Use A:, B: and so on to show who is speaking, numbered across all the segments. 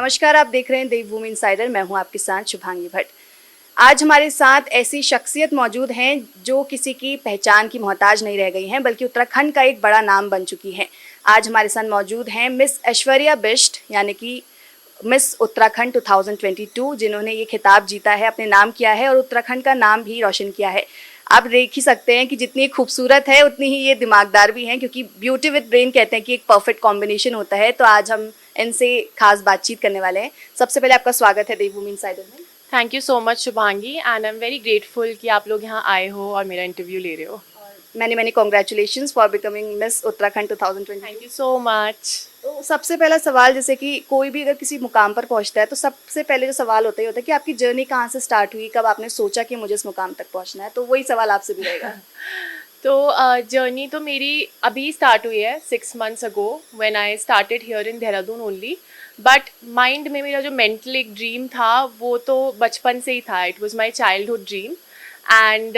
A: नमस्कार, आप देख रहे हैं देवभूमि इनसाइडर। मैं हूं आपके साथ शुभांगी भट्ट। आज हमारे साथ ऐसी शख्सियत मौजूद हैं जो किसी की पहचान की मोहताज नहीं रह गई हैं, बल्कि उत्तराखंड का एक बड़ा नाम बन चुकी हैं। आज हमारे साथ मौजूद हैं मिस ऐश्वर्या बिष्ट, यानी कि मिस उत्तराखंड 2022, जिन्होंने ये खिताब जीता है, अपने नाम किया है और उत्तराखंड का नाम भी रोशन किया है। आप देख ही सकते हैं कि जितनी खूबसूरत है उतनी ही ये दिमागदार भी हैं, क्योंकि ब्यूटी विद ब्रेन कहते हैं कि एक परफेक्ट कॉम्बिनेशन होता है। तो आज हम इनसे खास बातचीत करने वाले हैं। सबसे पहले आपका स्वागत है देवभूमि इनसाइडर में।
B: Thank you so much Shubhangi, and I am very grateful कि आप लोग यहाँ आए हो और मेरा इंटरव्यू ले रहे हो।
A: Many many congratulations for becoming miss Uttarakhand 2020।
B: Thank you so much.
A: तो सबसे पहला सवाल, जैसे कि कोई भी अगर किसी मुकाम पर पहुंचता है तो सबसे पहले जो सवाल होता है कि आपकी जर्नी कहाँ से स्टार्ट हुई, कब आपने सोचा कि मुझे इस मुकाम तक पहुंचना है। तो वही सवाल आपसे भी रहेगा।
B: तो जर्नी तो मेरी अभी स्टार्ट हुई है 6 months ago, when I started here in Dehradun only. But mind में मेरा जो मेंटल एक ड्रीम था वो तो बचपन से ही था। It was my childhood dream. And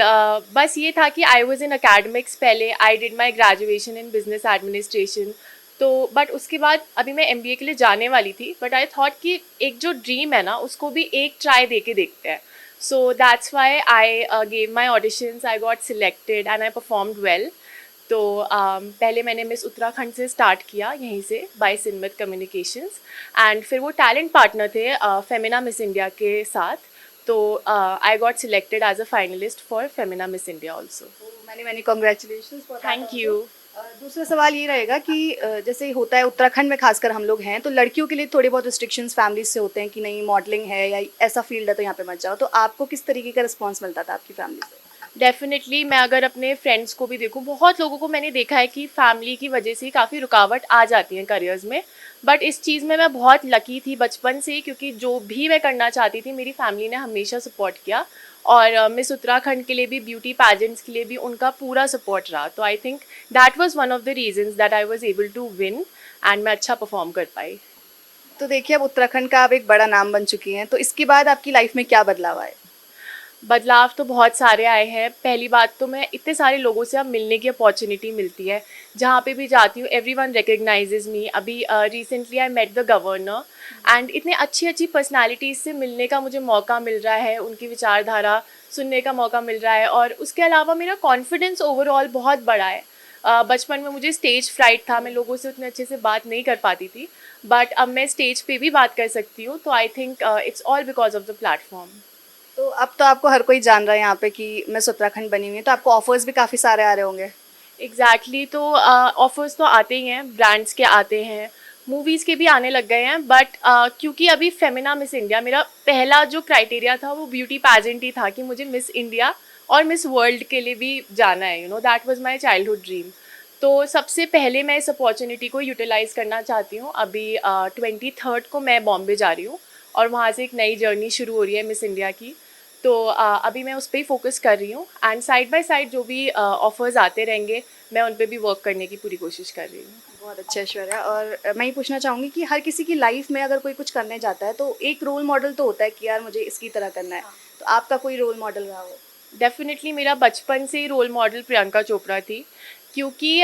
B: बस ये था कि आई वाज इन एकेडमिक्स। पहले I did my graduation in business administration. तो बट उसके बाद अभी मैं एमबीए के लिए जाने वाली थी, बट आई थॉट कि एक जो ड्रीम है ना उसको भी एक ट्राई दे के देखते हैं। So that's why I gave my auditions, I got selected and I performed well. तो पहले मैंने मिस उत्तराखंड से स्टार्ट किया यहीं से बाय सिनमत कम्युनिकेशंस, एंड फिर वो टैलेंट पार्टनर थे फेमिना मिस इंडिया के साथ। तो I got selected as a finalist for Femina Miss India also.
A: Many many congratulations for that.
B: Thank you.
A: दूसरा सवाल ये रहेगा कि जैसे होता है उत्तराखंड में खासकर हम लोग हैं, तो लड़कियों के लिए थोड़ी बहुत रिस्ट्रिक्शंस फैमिलीज से होते हैं कि नहीं मॉडलिंग है या ऐसा फील्ड है तो यहाँ पे मत जाओ। तो आपको किस तरीके का रिस्पॉन्स मिलता था आपकी फैमिली से?
B: डेफिनेटली मैं अगर अपने फ्रेंड्स को भी देखूँ, बहुत लोगों को मैंने देखा है कि फैमिली की वजह से काफ़ी रुकावट आ जाती है करियर्स में। बट इस चीज़ में मैं बहुत लकी थी बचपन से, क्योंकि जो भी मैं करना चाहती थी मेरी फैमिली ने हमेशा सपोर्ट किया। और मिस उत्तराखंड के लिए भी, ब्यूटी पैजेंट्स के लिए भी उनका पूरा सपोर्ट रहा। तो I think that was one of the reasons that I was able to win and मैं अच्छा परफॉर्म कर पाई।
A: तो देखिए, अब उत्तराखंड का आप एक बड़ा नाम बन चुकी हैं, तो इसके बाद आपकी लाइफ में क्या बदलाव आए?
B: बदलाव तो बहुत सारे आए हैं। पहली बात तो मैं इतने सारे लोगों से अब मिलने की अपॉर्चुनिटी मिलती है। जहाँ पे भी जाती हूँ एवरीवन रिकग्नाइजेज मी। अभी recently I met the governor, and इतने अच्छी अच्छी पर्सनालिटीज़ से मिलने का मुझे मौका मिल रहा है, उनकी विचारधारा सुनने का मौका मिल रहा है। और उसके अलावा मेरा कॉन्फिडेंस ओवरऑल बहुत बड़ा है। बचपन में मुझे स्टेज फ्राइट था, मैं लोगों से उतने अच्छे से बात नहीं कर पाती थी, बट अब मैं स्टेज पे भी बात कर सकती हूँ। तो I think it's all because of the platform.
A: तो अब तो आपको हर कोई जान रहा है यहाँ पे कि मिस उत्तराखंड बनी हुई है, तो आपको ऑफर्स भी काफ़ी सारे आ रहे होंगे।
B: एग्जैक्टली तो ऑफर्स तो आते ही हैं, ब्रांड्स के आते हैं, मूवीज़ के भी आने लग गए हैं। बट क्योंकि अभी फेमिना मिस इंडिया, मेरा पहला जो क्राइटेरिया था वो ब्यूटी पैजेंट ही था कि मुझे मिस इंडिया और मिस वर्ल्ड के लिए भी जाना है। You know that was my childhood dream. तो सबसे पहले मैं इस अपॉर्चुनिटी को यूटिलाइज़ करना चाहती हूँ। अभी 23rd को मैं बॉम्बे जा रही हूँ और वहाँ से एक नई जर्नी शुरू हो रही है मिस इंडिया की। तो अभी मैं उस पर ही फोकस कर रही हूँ, एंड साइड बाय साइड जो भी ऑफर्स आते रहेंगे मैं उन पर भी वर्क करने की पूरी कोशिश कर रही हूँ।
A: बहुत अच्छा ऐश्वर्या। और मैं ये पूछना चाहूँगी कि हर किसी की लाइफ में अगर कोई कुछ करने जाता है तो एक रोल मॉडल तो होता है कि यार मुझे इसकी तरह करना है। तो आपका कोई रोल मॉडल रहा हो?
B: डेफिनेटली मेरा बचपन से ही रोल मॉडल प्रियंका चोपड़ा थी, क्योंकि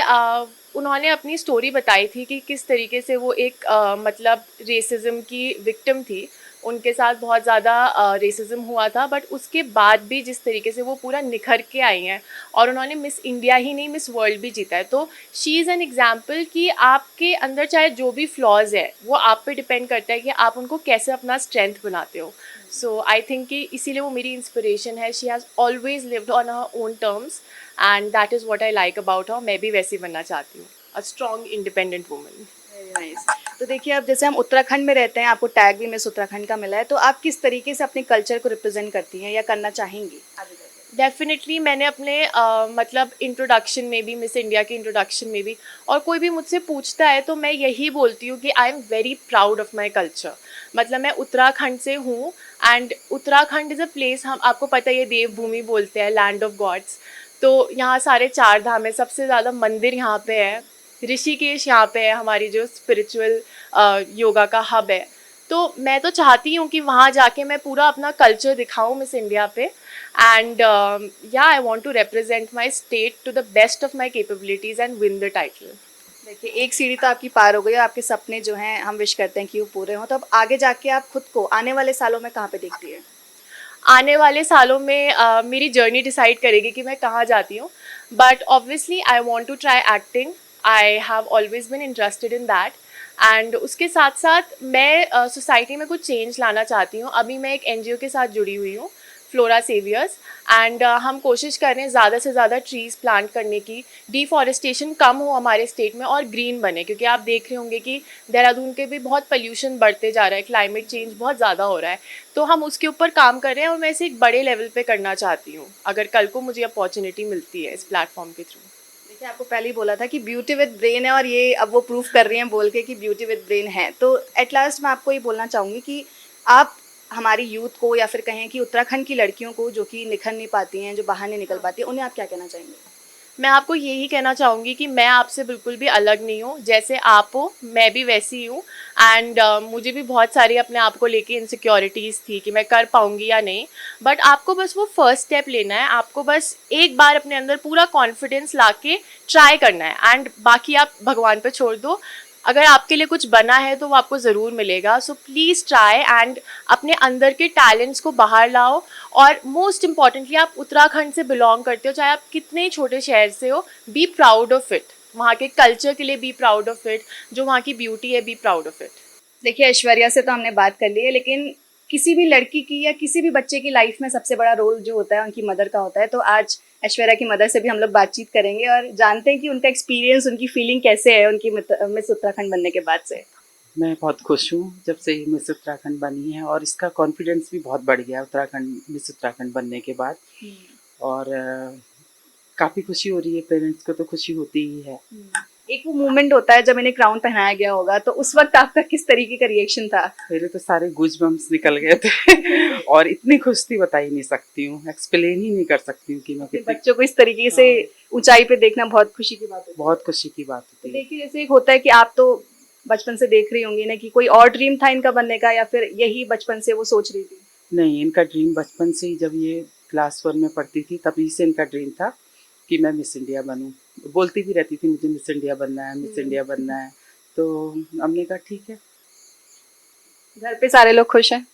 B: उन्होंने अपनी स्टोरी बताई थी कि किस तरीके से वो एक मतलब रेसिज्म की विक्टिम थी। उनके साथ बहुत ज़्यादा रेसिज्म हुआ था, बट उसके बाद भी जिस तरीके से वो पूरा निखर के आई हैं और उन्होंने मिस इंडिया ही नहीं मिस वर्ल्ड भी जीता है। तो शी इज़ एन एग्जाम्पल कि आपके अंदर चाहे जो भी फ्लॉज है वो आप पे डिपेंड करता है कि आप उनको कैसे अपना स्ट्रेंथ बनाते हो। सो आई थिंक कि इसीलिए वो मेरी इंस्पिरेशन है। She has always lived on her own terms, and that is what I like about her. मैं भी वैसी बनना चाहती हूँ, a strong independent woman.
A: Very nice. तो देखिए, अब जैसे हम उत्तराखंड में रहते हैं, आपको टैग भी मिस उत्तराखंड का मिला है, तो आप किस तरीके से अपने कल्चर को रिप्रेजेंट करती हैं या करना चाहेंगी आगे जाके?
B: डेफिनेटली मैंने अपने मतलब इंट्रोडक्शन में भी, मिस इंडिया के इंट्रोडक्शन में भी, और कोई भी मुझसे पूछता है तो मैं यही बोलती हूँ कि I am very proud of my culture. मतलब मैं उत्तराखंड से हूँ, and Uttarakhand is a place, हम आपको पता है ये देवभूमि बोलते हैं, लैंड ऑफ गॉड्स। तो यहाँ सारे 4 धाम है, सबसे ज़्यादा मंदिर यहाँ पे है, ऋषिकेश यहाँ पे है, हमारी जो स्पिरिचुअल योगा का हब है। तो मैं तो चाहती हूँ कि वहाँ जाके मैं पूरा अपना कल्चर दिखाऊँ मिस इंडिया पे, and yeah, I want to represent my state to the best of my capabilities and win the title.
A: देखिए, एक सीढ़ी तो आपकी पार हो गई और आपके सपने जो हैं हम विश करते हैं कि वो पूरे हों। तो अब आगे जाके आप खुद को आने वाले सालों में कहाँ पे देखती है?
B: आने वाले सालों में मेरी जर्नी डिसाइड करेगी कि मैं कहाँ जाती हूँ, but obviously I want to try acting. I have always been interested in that, and उसके साथ साथ मैं सोसाइटी में कुछ चेंज लाना चाहती हूँ। अभी मैं एक NGO के साथ जुड़ी हुई हूँ, फ्लोरा सेवियर्स, एंड हम कोशिश कर रहे हैं ज़्यादा से ज़्यादा ट्रीज़ प्लांट करने की, डिफॉरेस्टेशन कम हो हमारे स्टेट में और ग्रीन बने, क्योंकि आप देख रहे होंगे कि देहरादून के भी बहुत पोल्यूशन बढ़ते जा रहा है, क्लाइमेट चेंज बहुत ज़्यादा हो रहा है। तो हम उसके ऊपर काम कर रहे हैं और मैं इसे एक बड़े लेवल पे करना चाहती हूँ, अगर कल को मुझे अपॉर्चुनिटी मिलती है इस प्लेटफॉर्म के थ्रू।
A: देखिए, आपको पहले ही बोला था कि ब्यूटी विद ब्रेन है और ये अब वो प्रूफ कर रही हैं बोल के कि ब्यूटी विद ब्रेन है। तो एट लास्ट मैं आपको ये बोलना चाहूँगी कि आप हमारी यूथ को या फिर कहें कि उत्तराखंड की लड़कियों को जो कि निखर नहीं पाती हैं, जो बाहर नहीं निकल पाती हैं, उन्हें आप क्या कहना चाहेंगे?
B: मैं आपको यही कहना चाहूँगी कि मैं आपसे बिल्कुल भी अलग नहीं हूँ। जैसे आप हो मैं भी वैसी ही हूँ, एंड मुझे भी बहुत सारी अपने आप को लेके इनसिक्योरिटीज़ थी कि मैं कर पाऊँगी या नहीं, बट आपको बस वो फर्स्ट स्टेप लेना है। आपको बस एक बार अपने अंदर पूरा कॉन्फिडेंस लाके ट्राई करना है, एंड बाकी आप भगवान पे छोड़ दो। अगर आपके लिए कुछ बना है तो वो आपको ज़रूर मिलेगा। सो प्लीज़ ट्राई एंड अपने अंदर के टैलेंट्स को बाहर लाओ। और मोस्ट इम्पॉर्टेंटली, आप उत्तराखंड से बिलोंग करते हो, चाहे आप कितने ही छोटे शहर से हो, बी प्राउड ऑफ इट। वहाँ के कल्चर के लिए बी प्राउड ऑफ इट, जो वहाँ की ब्यूटी है, बी प्राउड ऑफ इट।
A: देखिए, ऐश्वर्या से तो हमने बात कर ली है, लेकिन किसी भी लड़की की या किसी भी बच्चे की लाइफ में सबसे बड़ा रोल जो होता है उनकी मदर का होता है। तो आज ऐश्वर्या की मदर से भी हम लोग बातचीत करेंगे और जानते हैं कि उनका एक्सपीरियंस, उनकी फीलिंग कैसे है उनकी मिस उत्तराखंड बनने के बाद से।
C: मैं बहुत खुश हूँ जब से ही मिस उत्तराखंड बनी है, और इसका कॉन्फिडेंस भी बहुत बढ़ गया उत्तराखंड मिस उत्तराखंड बनने के बाद। और काफ़ी खुशी हो रही है, पेरेंट्स को तो खुशी होती ही है।
A: एक वो मूवमेंट होता है जब इन्हें क्राउन पहनाया गया होगा, तो उस वक्त आपका किस तरीके का रिएक्शन था?
C: मेरे तो सारे गूज बम्स निकल गए थे और इतनी खुश थी, बता ही नहीं सकती हूँ, एक्सप्लेन ही नहीं कर सकती हूँ कि मैं कितनी।
A: बच्चों को इस तरीके से ऊंचाई पे देखना बहुत खुशी की बात होती है।
C: बहुत खुशी की बात होती है।
A: देखिए, जैसे एक होता है कि आप तो बचपन से देख रही होंगी ना कि कोई और ड्रीम था इनका बनने का, या फिर यही बचपन से वो सोच रही थी?
C: नहीं, इनका ड्रीम बचपन से ही, जब ये क्लास 1 में पढ़ती थी तभी से इनका ड्रीम था कि मैं मिस इंडिया बनूं। बोलती भी रहती थी मुझे मिस इंडिया बनना है, मिस इंडिया बनना है। तो हमने कहा ठीक है।
A: घर पे सारे लोग खुश हैं?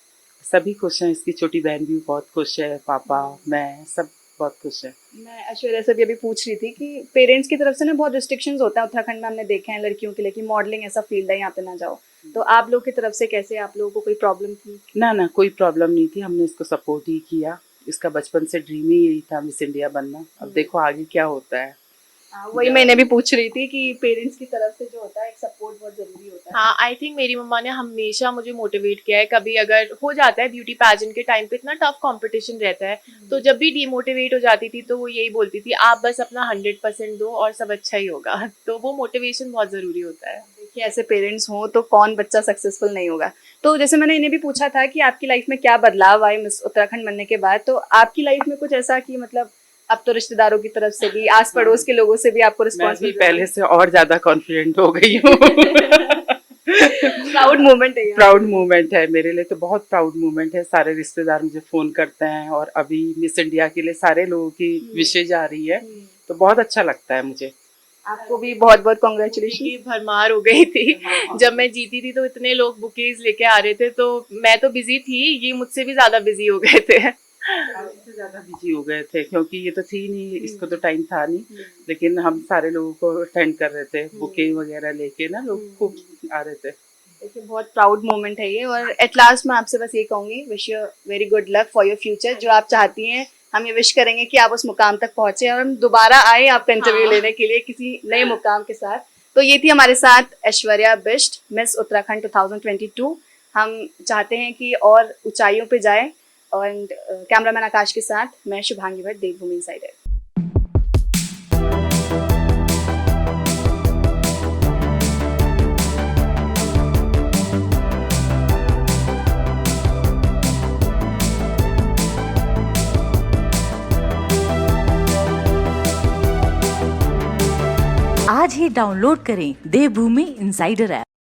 C: सभी खुश हैं, इसकी छोटी बहन भी बहुत खुश है, पापा, मैं, सब बहुत खुश है।
A: मैं ऐश्वर्या से भी अभी पूछ रही थी कि पेरेंट्स की तरफ से ना बहुत रिस्ट्रिक्शंस होता है उत्तराखंड में, हमने देखे हैं लड़कियों के लिए कि मॉडलिंग ऐसा फील्ड है, यहाँ पे ना जाओ। तो आप लोग की तरफ से कैसे, आप लोगों को कोई प्रॉब्लम थी?
C: ना, कोई प्रॉब्लम नहीं थी, हमने इसको सपोर्ट ही किया। इसका बचपन से ड्रीम ही यही था मिस इंडिया बनना। अब देखो आगे क्या होता है।
A: वही मैंने भी पूछ रही थी कि पेरेंट्स की तरफ से जो होता है एक सपोर्ट बहुत जरूरी होता है।
B: हाँ, आई थिंक मेरी मम्मा ने हमेशा मुझे मोटिवेट किया है। कभी अगर हो जाता है ब्यूटी पैजेंट के टाइम पे इतना टफ कंपटीशन रहता है, तो जब भी डीमोटिवेट हो जाती थी तो वो यही बोलती थी, आप बस अपना 100% दो और सब अच्छा ही होगा। तो वो मोटिवेशन बहुत ज़रूरी होता है।
A: देखिए, ऐसे पेरेंट्स हों तो कौन बच्चा सक्सेसफुल नहीं होगा। तो जैसे मैंने इन्हें भी पूछा था कि आपकी लाइफ में क्या बदलाव आए मिस उत्तराखंड बनने के बाद, तो आपकी लाइफ में कुछ ऐसा कि मतलब अब तो रिश्तेदारों की तरफ से भी, आस पड़ोस के लोगों से भी आपको
C: मैं
A: रिस्पॉन्स
C: भी पहले से और ज्यादा कॉन्फिडेंट हो गई हूँ।
A: प्राउड मोमेंट है ये।
C: प्राउड मोमेंट है मेरे लिए, तो बहुत प्राउड मोमेंट है। सारे रिश्तेदार मुझे फोन करते हैं, और अभी मिस इंडिया के लिए सारे लोगों की विशेज आ रही है, तो बहुत अच्छा लगता है मुझे।
A: आपको भी बहुत बहुत कॉन्ग्रेचुलेशन।
B: की भरमार हो गई थी जब मैं जीती थी, तो इतने लोग बुकेज लेके आ रहे थे, तो मैं तो बिजी थी, ये मुझसे भी ज्यादा बिजी हो गए थे।
C: इससे ज्यादा बिजी हो गए थे, क्योंकि ये तो थी नहीं, इसको तो टाइम था नहीं, लेकिन हम सारे लोगों को अटेंड कर रहे थे, बुके वगैरह लेके ना, लोग खूब आ रहे थे।
A: देखिए, बहुत प्राउड मोमेंट है ये। और एट लास्ट मैं आपसे बस ये कहूँगी, wish you very good luck for your future. जो आप चाहती हैं, हम ये विश करेंगे कि आप उस मुकाम तक पहुँचे और हम दोबारा आए आपका इंटरव्यू लेने के लिए किसी नए मुकाम के साथ। तो ये थी हमारे साथ ऐश्वर्या बिष्ट, मिस उत्तराखंड 2022। हम चाहते हैं कि और ऊंचाइयों पे जाए। और कैमरामैन आकाश के साथ मैं शुभांगी भट्ट, देवभूमि इनसाइडर।
D: आज ही डाउनलोड करें देवभूमि इनसाइडर ऐप।